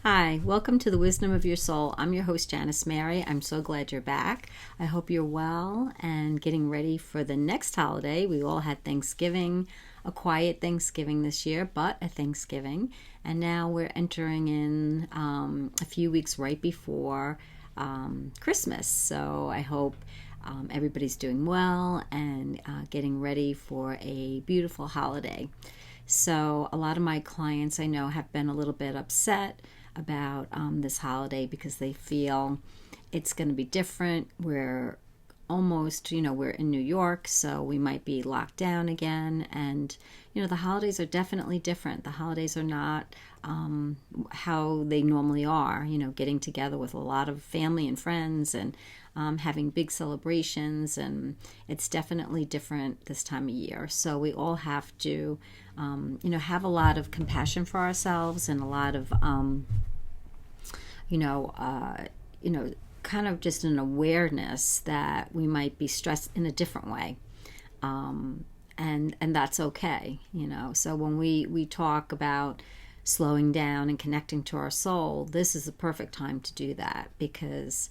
Hi, welcome to the Wisdom of Your Soul. I'm your host, Janice Mary. I'm so glad you're back. I hope you're well and getting ready for the next holiday. We all had Thanksgiving, a quiet Thanksgiving this year, but a Thanksgiving. And now we're entering in a few weeks right before Christmas. So I hope everybody's doing well and getting ready for a beautiful holiday. So a lot of my clients I know have been a little bit upset about this holiday because they feel it's going to be different. We're almost, we're in New York, so we might be locked down again. And, the holidays are definitely different. The holidays are not how they normally are, getting together with a lot of family and friends and having big celebrations. And it's definitely different this time of year. So we all have to, have a lot of compassion for ourselves and a lot of, kind of just an awareness that we might be stressed in a different way. And that's okay, So when we talk about slowing down and connecting to our soul, this is the perfect time to do that because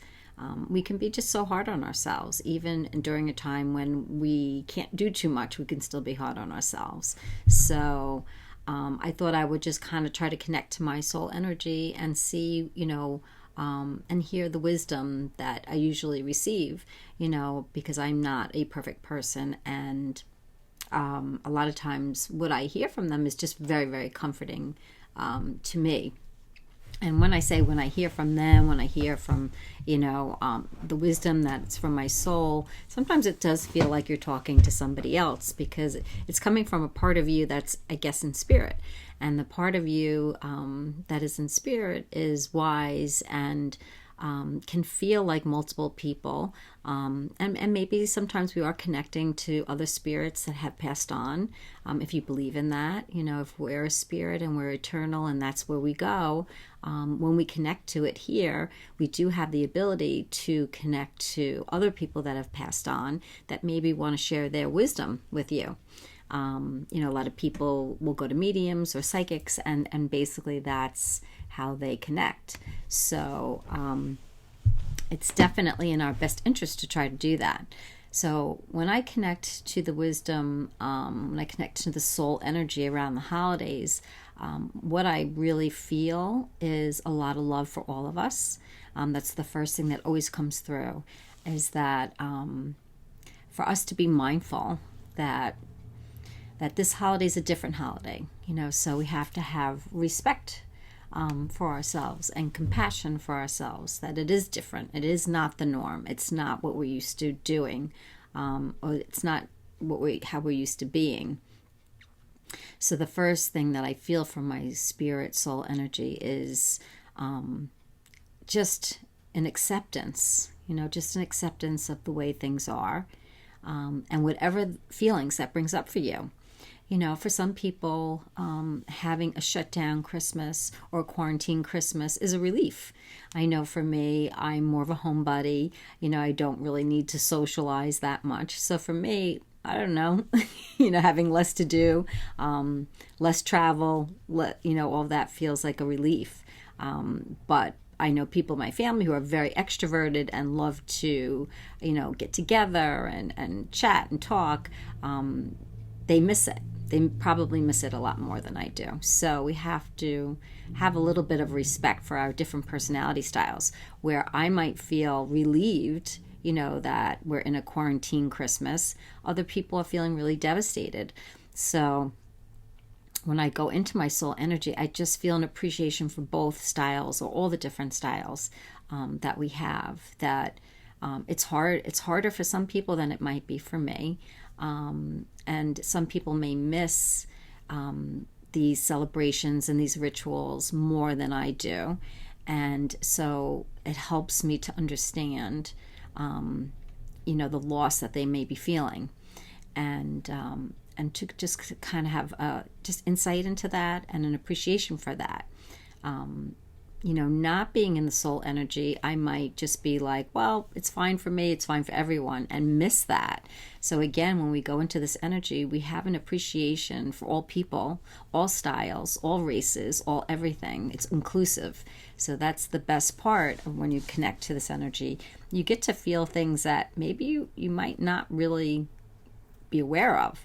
we can be just so hard on ourselves. Even during a time when we can't do too much, we can still be hard on ourselves. So I thought I would just kind of try to connect to my soul energy and see, and hear the wisdom that I usually receive, because I'm not a perfect person. And a lot of times what I hear from them is just very, very comforting to me. And when I hear from them, when I hear from, the wisdom that's from my soul, sometimes it does feel like you're talking to somebody else because it's coming from a part of you that's, I guess, in spirit. And the part of you that is in spirit is wise and can feel like multiple people. And maybe sometimes we are connecting to other spirits that have passed on. If you believe in that, if we're a spirit and we're eternal and that's where we go, when we connect to it here, we do have the ability to connect to other people that have passed on that maybe want to share their wisdom with you. A lot of people will go to mediums or psychics, and basically that's how they connect. So it's definitely in our best interest to try to do that. So when I connect to the wisdom, when I connect to the soul energy around the holidays, what I really feel is a lot of love for all of us. That's the first thing that always comes through, is that for us to be mindful that this holiday is a different holiday, so we have to have respect for ourselves and compassion for ourselves, that it is different. It is not the norm. It's not what we're used to doing, or it's not how we're used to being. So the first thing that I feel from my spirit soul energy is just an acceptance, just an acceptance of the way things are, and whatever feelings that brings up for you. For some people, having a shutdown Christmas or quarantine Christmas is a relief. I know for me, I'm more of a homebody. I don't really need to socialize that much. So for me, I don't know, having less to do, less travel, all that feels like a relief. But I know people in my family who are very extroverted and love to, get together and chat and talk. They miss it. They probably miss it a lot more than I do. So we have to have a little bit of respect for our different personality styles, where I might feel relieved, that we're in a quarantine Christmas. Other people are feeling really devastated. So when I go into my soul energy, I just feel an appreciation for both styles, or all the different styles that we have. That it's hard. It's harder for some people than it might be for me. And some people may miss these celebrations and these rituals more than I do. And so it helps me to understand, the loss that they may be feeling. And to just kind of have just insight into that and an appreciation for that. not being in the soul energy, I might just be like, well, it's fine for me, it's fine for everyone, and miss that. So again, when we go into this energy, we have an appreciation for all people, all styles, all races, all everything. It's inclusive. So that's the best part of when you connect to this energy. You get to feel things that maybe you might not really be aware of.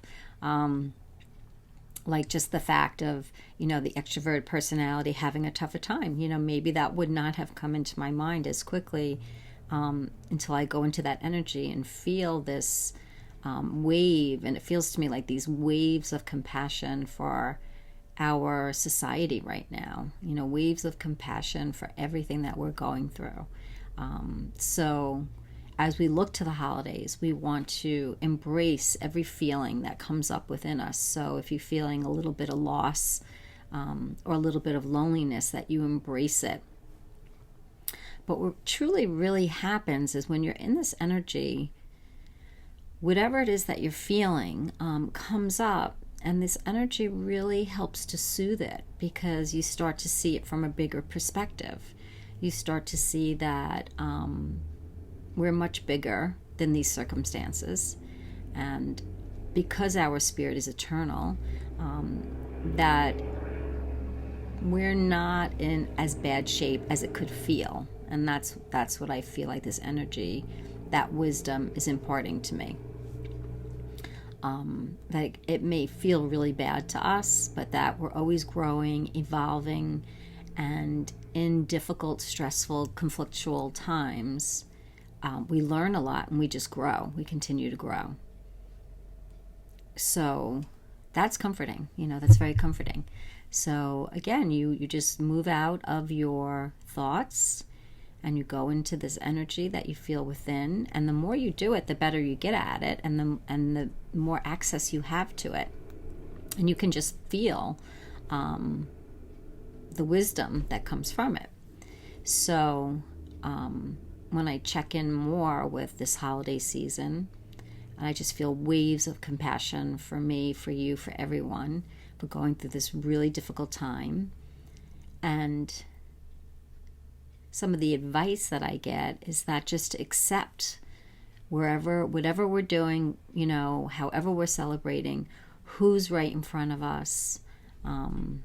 Like just the fact of, the extroverted personality having a tougher time. Maybe that would not have come into my mind as quickly until I go into that energy and feel this wave. And it feels to me like these waves of compassion for our society right now. Waves of compassion for everything that we're going through. So as we look to the holidays, we want to embrace every feeling that comes up within us. So if you're feeling a little bit of loss or a little bit of loneliness, that you embrace it. But what truly really happens is when you're in this energy, whatever it is that you're feeling comes up, and this energy really helps to soothe it because you start to see it from a bigger perspective. You start to see that we're much bigger than these circumstances, and because our spirit is eternal, that we're not in as bad shape as it could feel. And that's what I feel like this energy, that wisdom is imparting to me. That it may feel really bad to us, but that we're always growing, evolving, and in difficult, stressful, conflictual times, we learn a lot and we just grow. We continue to grow. So that's comforting. That's very comforting. So again, you just move out of your thoughts and you go into this energy that you feel within. And the more you do it, the better you get at it, and the more access you have to it. And you can just feel the wisdom that comes from it. So when I check in more with this holiday season, I just feel waves of compassion for me, for you, for everyone, for going through this really difficult time. And some of the advice that I get is that just to accept whatever we're doing, however we're celebrating, who's right in front of us, and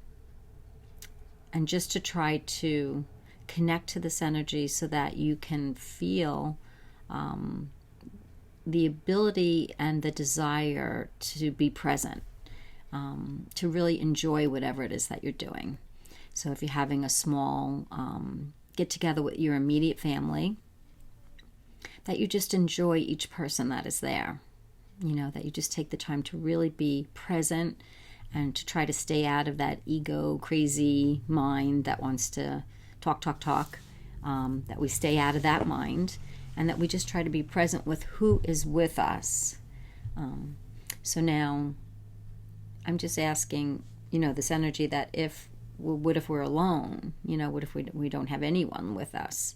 just to try to connect to this energy so that you can feel the ability and the desire to be present, to really enjoy whatever it is that you're doing. So if you're having a small get together with your immediate family, that you just enjoy each person that is there. That you just take the time to really be present and to try to stay out of that ego crazy mind that wants to talk, that we stay out of that mind, and that we just try to be present with who is with us. So now I'm just asking, this energy that what if we're alone? What if we don't have anyone with us?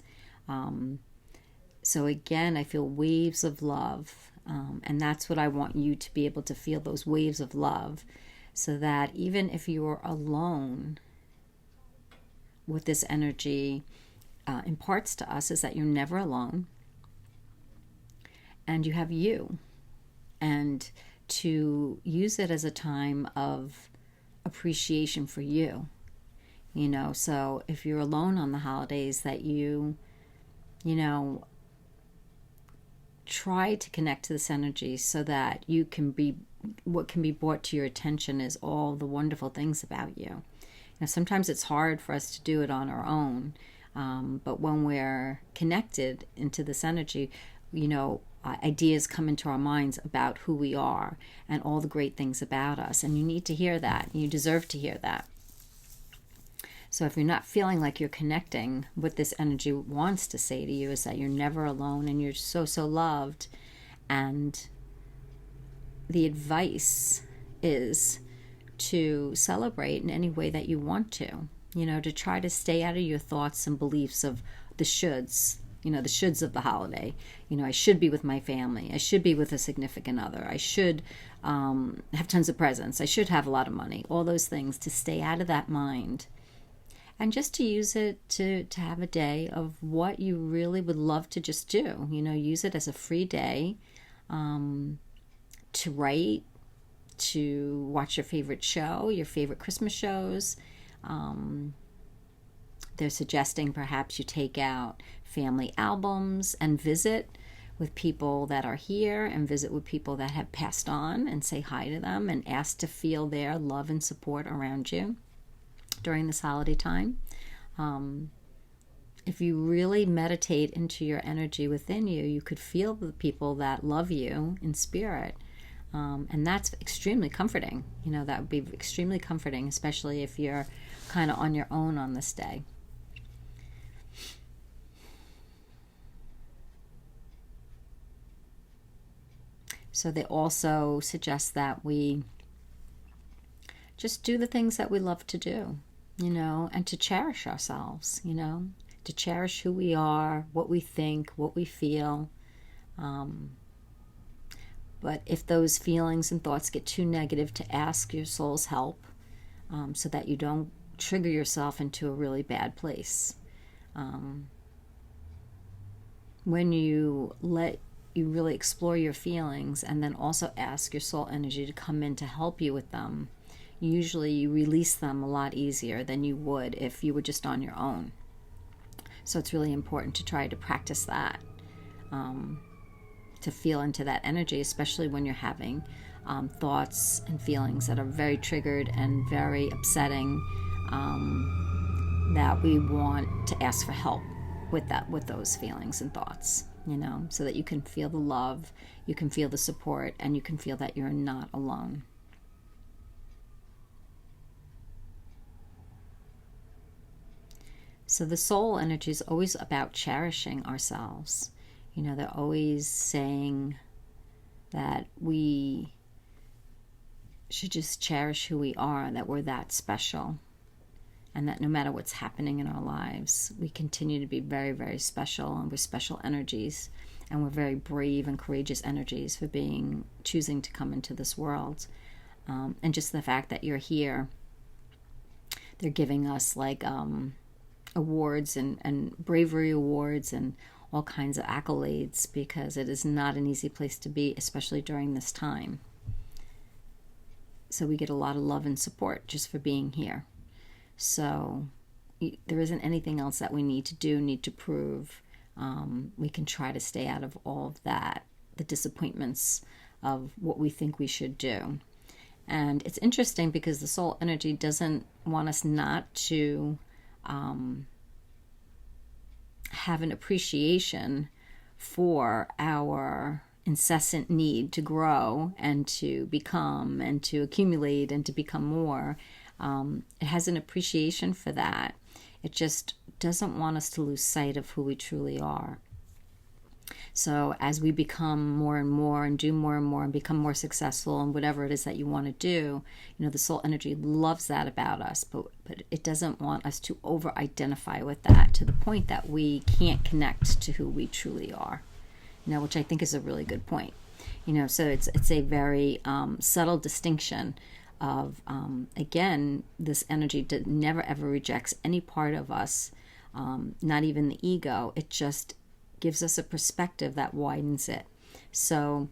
So again, I feel waves of love, and that's what I want you to be able to feel, those waves of love, so that even if you're alone, what this energy imparts to us is that you're never alone, and you have you, and to use it as a time of appreciation for you. So if you're alone on the holidays, that you try to connect to this energy so that you can be, what can be brought to your attention is all the wonderful things about you. Sometimes it's hard for us to do it on our own, but when we're connected into this energy, ideas come into our minds about who we are and all the great things about us, and you need to hear that. You deserve to hear that. So if you're not feeling like you're connecting, what this energy wants to say to you is that you're never alone and you're so, so loved. And the advice is to celebrate in any way that you want to, to try to stay out of your thoughts and beliefs of the shoulds, the shoulds of the holiday. I should be with my family. I should be with a significant other. I should have tons of presents. I should have a lot of money. All those things, to stay out of that mind and just to use it to have a day of what you really would love to just do. Use it as a free day, to write, to watch your favorite show, your favorite Christmas shows. They're suggesting perhaps you take out family albums and visit with people that are here, and visit with people that have passed on, and say hi to them and ask to feel their love and support around you during this holiday time. If you really meditate into your energy within you, you could feel the people that love you in spirit. And that's extremely comforting. That would be extremely comforting, especially if you're kind of on your own on this day. So they also suggest that we just do the things that we love to do, and to cherish ourselves, to cherish who we are, what we think, what we feel. But if those feelings and thoughts get too negative, to ask your soul's help, so that you don't trigger yourself into a really bad place. When you really explore your feelings, and then also ask your soul energy to come in to help you with them, usually you release them a lot easier than you would if you were just on your own. So it's really important to try to practice that, to feel into that energy, especially when you're having thoughts and feelings that are very triggered and very upsetting, that we want to ask for help with those feelings and thoughts, so that you can feel the love, you can feel the support, and you can feel that you're not alone. So the soul energy is always about cherishing ourselves. They're always saying that we should just cherish who we are, that we're that special, and that no matter what's happening in our lives, we continue to be very, very special, and we're special energies, and we're very brave and courageous energies for choosing to come into this world. And just the fact that you're here, they're giving us awards and bravery awards and all kinds of accolades, because it is not an easy place to be, especially during this time. So we get a lot of love and support just for being here. So there isn't anything else that we need to do, need to prove. We can try to stay out of all of that, the disappointments of what we think we should do. And it's interesting because the soul energy doesn't want us not to have an appreciation for our incessant need to grow and to become and to accumulate and to become more. It has an appreciation for that. It just doesn't want us to lose sight of who we truly are. So as we become more and more and do more and more and become more successful in whatever it is that you want to do, the soul energy loves that about us, but it doesn't want us to over-identify with that to the point that we can't connect to who we truly are, which I think is a really good point. So it's a very subtle distinction of, again, this energy never ever rejects any part of us, not even the ego. It just gives us a perspective that widens it. So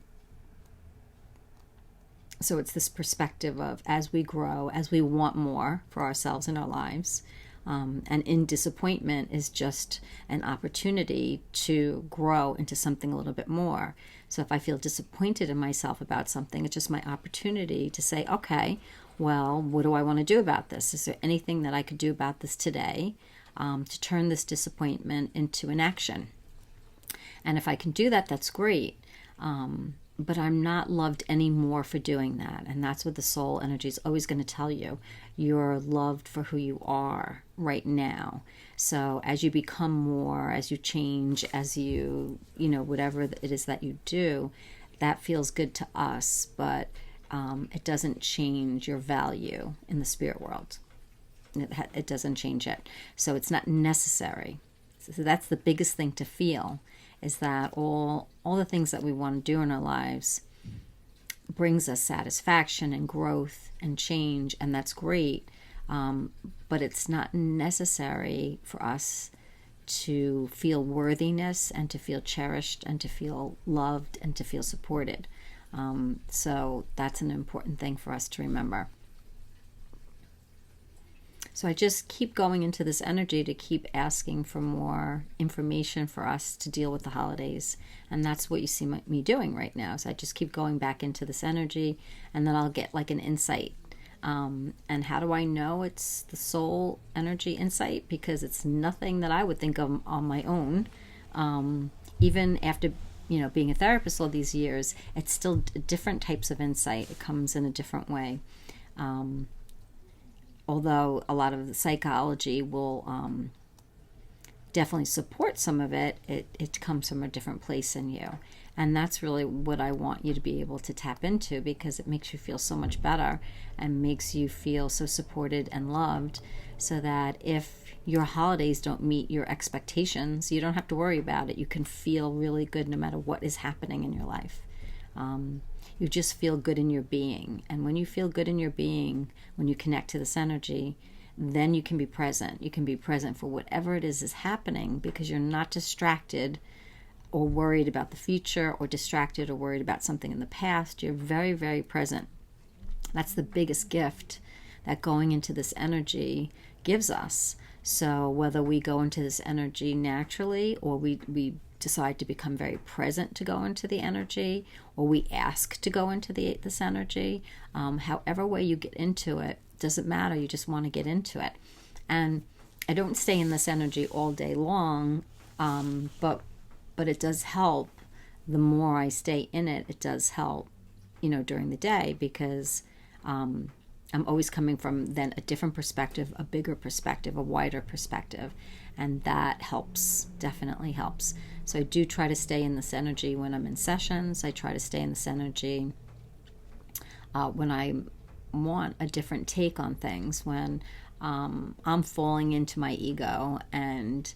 it's this perspective of, as we grow, as we want more for ourselves in our lives, and in disappointment is just an opportunity to grow into something a little bit more. So if I feel disappointed in myself about something, it's just my opportunity to say, okay, well, what do I want to do about this? Is there anything that I could do about this today, to turn this disappointment into an action? And if I can do that, that's great. But I'm not loved anymore for doing that. And that's what the soul energy is always going to tell you. You're loved for who you are right now. So as you become more, as you change, as you, whatever it is that you do, that feels good to us, but it doesn't change your value in the spirit world. It doesn't change it. So it's not necessary. So that's the biggest thing to feel, is that all the things that we want to do in our lives brings us satisfaction and growth and change, and that's great. But it's not necessary for us to feel worthiness and to feel cherished and to feel loved and to feel supported. So that's an important thing for us to remember. So I just keep going into this energy to keep asking for more information for us to deal with the holidays. And that's what you see me doing right now. So I just keep going back into this energy, and then I'll get like an insight. And how do I know it's the soul energy insight? Because it's nothing that I would think of on my own. Even after being a therapist all these years, it's still different types of insight. It comes in a different way. Although a lot of the psychology will definitely support some of it, it comes from a different place in you. And that's really what I want you to be able to tap into, because it makes you feel so much better and makes you feel so supported and loved, so that if your holidays don't meet your expectations, you don't have to worry about it. You can feel really good no matter what is happening in your life. You just feel good in your being. And when you feel good in your being, when you connect to this energy, then you can be present. You can be present for whatever it is happening, because you're not distracted or worried about the future, or distracted or worried about something in the past. You're very, very present. That's the biggest gift that going into this energy gives us. So whether we go into this energy naturally, or we decide to become very present to go into the energy, or we ask to go into this energy, however way you get into it, doesn't matter. You just want to get into it. And I don't stay in this energy all day long, but it does help. The more I stay in it, it does help, during the day, because I'm always coming from then a different perspective, a bigger perspective, a wider perspective, and that helps, definitely helps. So I do try to stay in this energy when I'm in sessions. I try to stay in this energy when I want a different take on things, when I'm falling into my ego and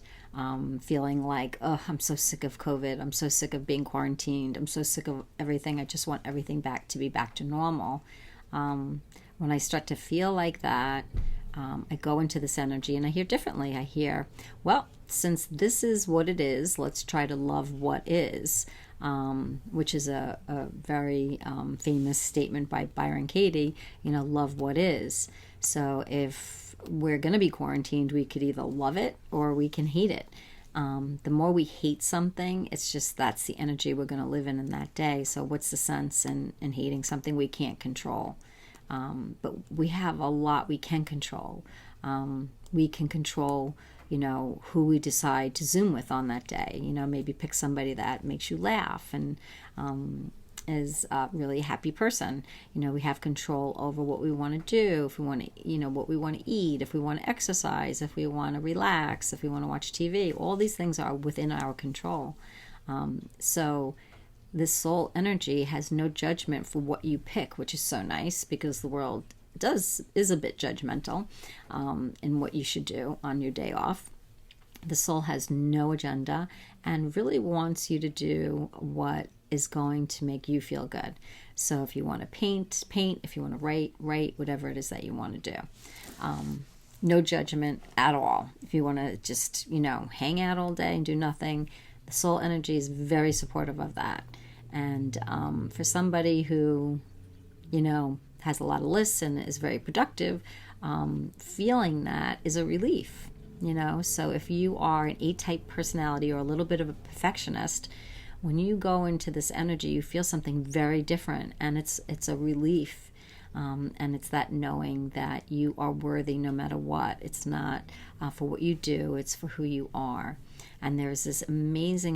feeling like, oh, I'm so sick of COVID. I'm so sick of being quarantined. I'm so sick of everything. I just want everything to be back to normal. When I start to feel like that, I go into this energy and I hear differently. I hear, well, since this is what it is, let's try to love what is, which is a very famous statement by Byron Katie, love what is. So if we're going to be quarantined, we could either love it or we can hate it. The more we hate something, it's just that's the energy we're going to live in that day. So what's the sense in hating something we can't control? But we have a lot we can control. We can control, who we decide to Zoom with on that day. Maybe pick somebody that makes you laugh and is a really happy person. We have control over what we want to do, if we want to, what we want to eat, if we want to exercise, if we want to relax, if we want to watch TV. All these things are within our control. So this soul energy has no judgment for what you pick, which is so nice, because the world is a bit judgmental in what you should do on your day off. The soul has no agenda and really wants you to do what is going to make you feel good. So if you want to paint. If you want to write, whatever it is that you want to do. No judgment at all. If you want to just, hang out all day and do nothing, the soul energy is very supportive of that. And for somebody who, has a lot of lists and is very productive, feeling that is a relief, So if you are an A-type personality or a little bit of a perfectionist, when you go into this energy, you feel something very different, and it's a relief. And it's that knowing that you are worthy no matter what. It's not for what you do, it's for who you are. And there's this amazing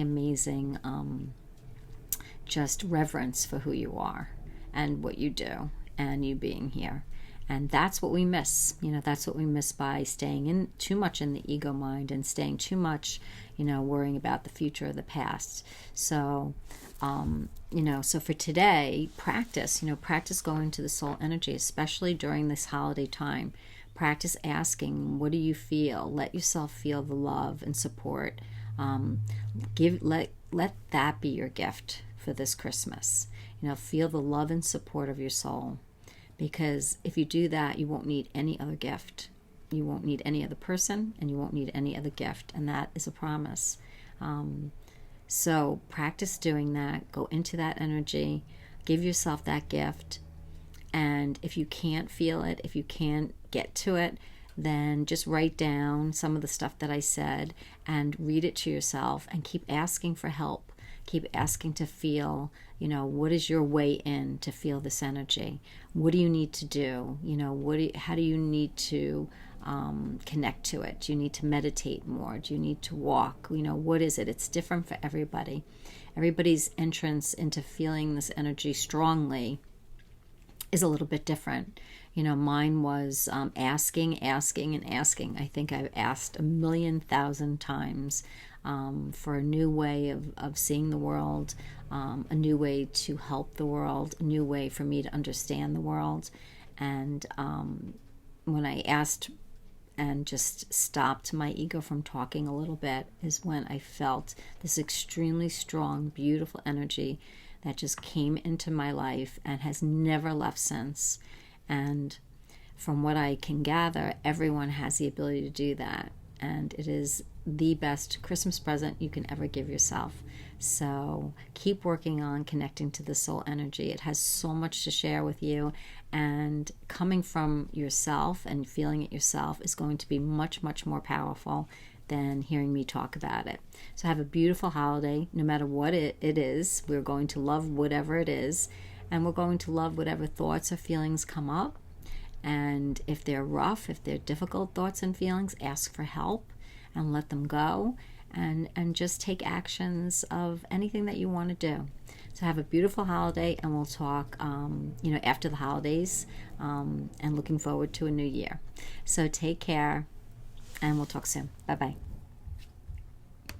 just reverence for who you are and what you do and you being here. And that's what we miss. That's what we miss by staying in too much in the ego mind and staying too much, worrying about the future or the past. So, so for today, practice going to the soul energy, especially during this holiday time. Practice asking, what do you feel? Let yourself feel the love and support. Let that be your gift for this Christmas. Feel the love and support of your soul. because if you do that, you won't need any other gift. You won't need any other person, and you won't need any other gift, and that is a promise. So practice doing that. Go into that energy. Give yourself that gift. And if you can't feel it, if you can't get to it, then just write down some of the stuff that I said and read it to yourself and keep asking for help. Keep asking to feel, what is your way in to feel this energy? What do you need to do? How do you need to connect to it? Do you need to meditate more? Do you need to walk? What is it? It's different for everybody. Everybody's entrance into feeling this energy strongly is a little bit different. Mine was asking, and asking. I think I've asked 1,000,000 times for a new way of seeing the world, a new way to help the world, a new way for me to understand the world. And when I asked and just stopped my ego from talking a little bit is when I felt this extremely strong, beautiful energy that just came into my life and has never left since. And from what I can gather, everyone has the ability to do that. And it is the best Christmas present you can ever give yourself. So keep working on connecting to the soul energy. It has so much to share with you. And coming from yourself and feeling it yourself is going to be much, much more powerful than hearing me talk about it. So have a beautiful holiday, no matter what it is. We're going to love whatever it is, and we're going to love whatever thoughts or feelings come up. And if they're rough, if they're difficult thoughts and feelings, ask for help and let them go, and just take actions of anything that you want to do. So have a beautiful holiday, and we'll talk after the holidays, and looking forward to a new year. So take care, and we'll talk soon. Bye-bye.